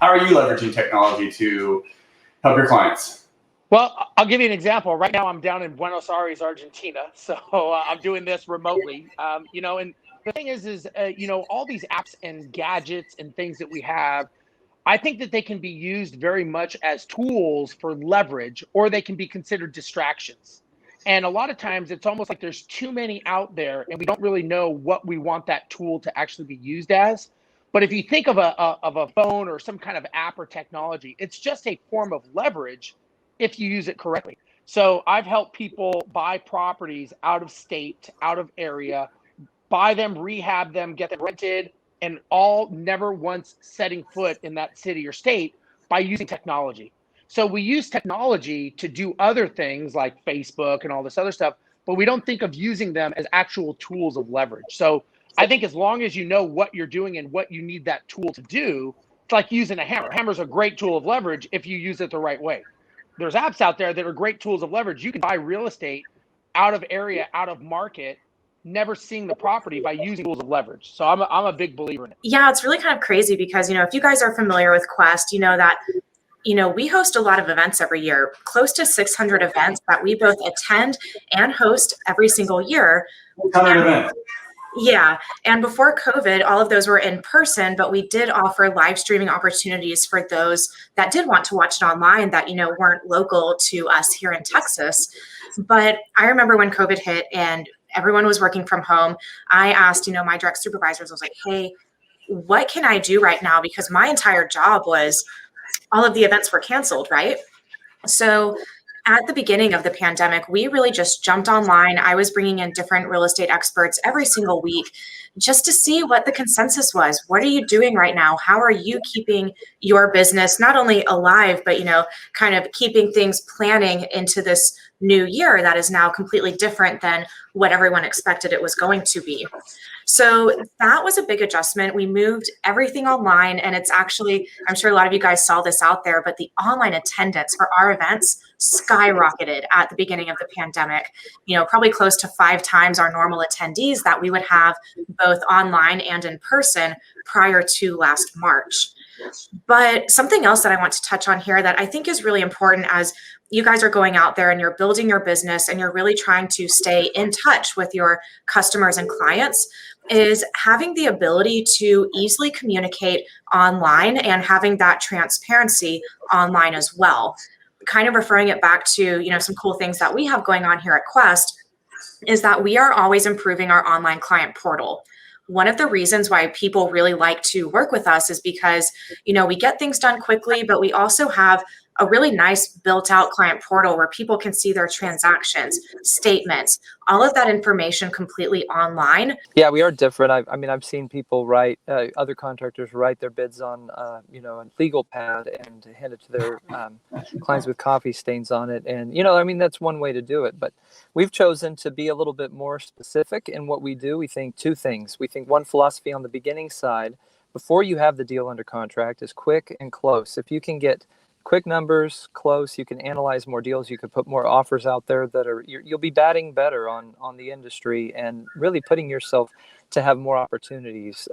How are you leveraging technology to help your clients? Well, I'll give you an example. Right now, I'm down in Buenos Aires, Argentina, so I'm doing this remotely. And the thing is, all these apps and gadgets and things that we have, I think that they can be used very much as tools for leverage, or they can be considered distractions. And a lot of times, it's almost like there's too many out there, and we don't really know what we want that tool to actually be used as. But if you think of a phone or some kind of app or technology, it's just a form of leverage if you use it correctly. So I've helped people buy properties out of state, out of area, buy them, rehab them, get them rented, and all never once setting foot in that city or state by using technology. So we use technology to do other things like Facebook and all this other stuff, but we don't think of using them as actual tools of leverage. So I think as long as you know what you're doing and what you need that tool to do, it's like using a hammer. Hammer's a great tool of leverage if you use it the right way. There's apps out there that are great tools of leverage. You can buy real estate out of area, out of market, never seeing the property by using tools of leverage. So I'm a big believer in it. Yeah, it's really kind of crazy because, if you guys are familiar with Quest, you know that, we host a lot of events every year, close to 600 events that we both attend and host every single year. 100 events. Yeah. And before COVID, all of those were in person, but we did offer live streaming opportunities for those that did want to watch it online that, weren't local to us here in Texas. But I remember when COVID hit and everyone was working from home, I asked, my direct supervisors, I was like, hey, what can I do right now? Because my entire job was all of the events were canceled, right? So at the beginning of the pandemic, we really just jumped online. I was bringing in different real estate experts every single week just to see what the consensus was. What are you doing right now? How are you keeping your business not only alive, but, kind of keeping things planning into this new year that is now completely different than what everyone expected it was going to be. So that was a big adjustment. We moved everything online, and it's actually, I'm sure a lot of you guys saw this out there, but the online attendance for our events skyrocketed at the beginning of the pandemic, probably close to 5 times our normal attendees that we would have both online and in person prior to last March. But something else that I want to touch on here that I think is really important as you guys are going out there and you're building your business and you're really trying to stay in touch with your customers and clients is having the ability to easily communicate online and having that transparency online as well. Kind of referring it back to, some cool things that we have going on here at Quest is that we are always improving our online client portal. One of the reasons why people really like to work with us is because, we get things done quickly, but we also have a really nice built out client portal where people can see their transactions, statements, all of that information completely online. Yeah, we are different. I've seen people write, other contractors write their bids on, a legal pad and hand it to their clients with coffee stains on it. And, that's one way to do it. But we've chosen to be a little bit more specific in what we do. We think 2 things. We think one philosophy on the beginning side, before you have the deal under contract, is quick and close. If you can get quick numbers, close, you can analyze more deals, you can put more offers out there that are, you'll be batting better on the industry and really putting yourself to have more opportunities.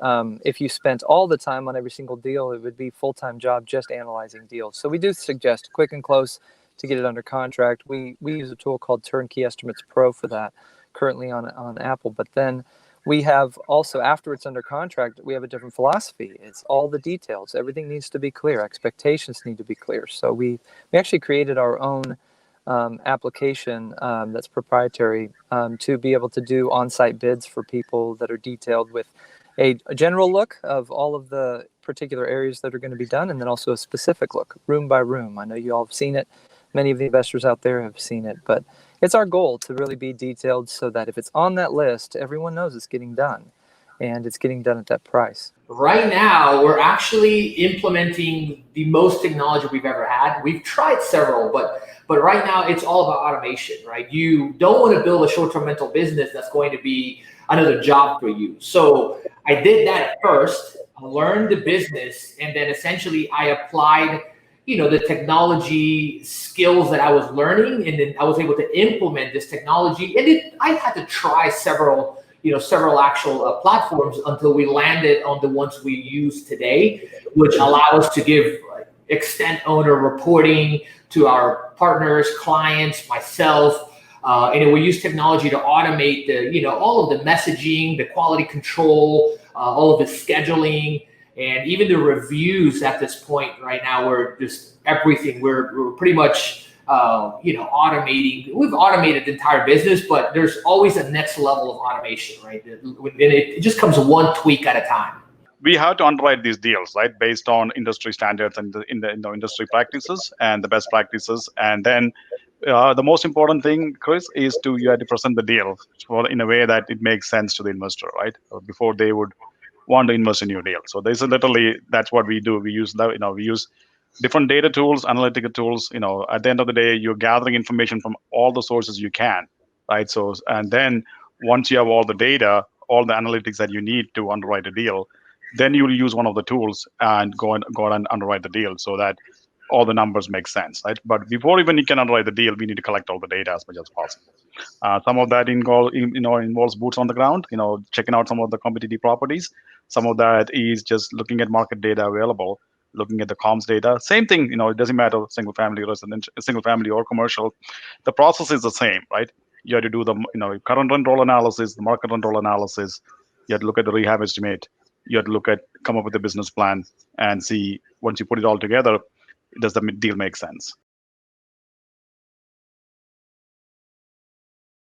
If you spent all the time on every single deal, it would be a full-time job just analyzing deals. So we do suggest quick and close to get it under contract. We use a tool called Turnkey Estimates Pro for that currently on Apple, but then we have also, after it's under contract, we have a different philosophy. It's all the details. Everything needs to be clear. Expectations need to be clear. So we actually created our own application that's proprietary to be able to do on-site bids for people that are detailed with a general look of all of the particular areas that are going to be done, and then also a specific look, room by room. I know you all have seen it. Many of the investors out there have seen it, but it's our goal to really be detailed so that if it's on that list, everyone knows it's getting done, and it's getting done at that price. Right now, we're actually implementing the most technology we've ever had. We've tried several, but right now it's all about automation, right? You don't want to build a short-term rental business that's going to be another job for you. So I did that at first, I learned the business, and then essentially I applied the technology skills that I was learning, and then I was able to implement this technology. And I had to try several, several actual platforms until we landed on the ones we use today, which allow us to give extent owner reporting to our partners, clients, myself. We use technology to automate all of the messaging, the quality control, all of the scheduling, and even the reviews at this point right now. We're just everything. We're pretty much automating. We've automated the entire business, but there's always a next level of automation, right? And it just comes one tweak at a time. We have to underwrite these deals, right, based on industry standards and in the industry practices and the best practices. And then the most important thing, Chris, is you have to present the deal in a way that it makes sense to the investor, right, before they would want to invest in your deal. So this is literally, that's what we do. We use we use different data tools, analytical tools. At the end of the day, you're gathering information from all the sources you can, right? So, and then once you have all the data, all the analytics that you need to underwrite a deal, then you will use one of the tools and go and underwrite the deal so that all the numbers make sense, right? But before even you can underwrite the deal, we need to collect all the data as much as possible. Some of that involves boots on the ground, checking out some of the competitive properties. Some of that is just looking at market data available, looking at the comms data. Same thing, it doesn't matter single family or commercial. The process is the same, right? You have to do the current rent roll analysis, the market rent roll analysis. You have to look at the rehab estimate. You have to come up with a business plan and see, once you put it all together, does the deal make sense?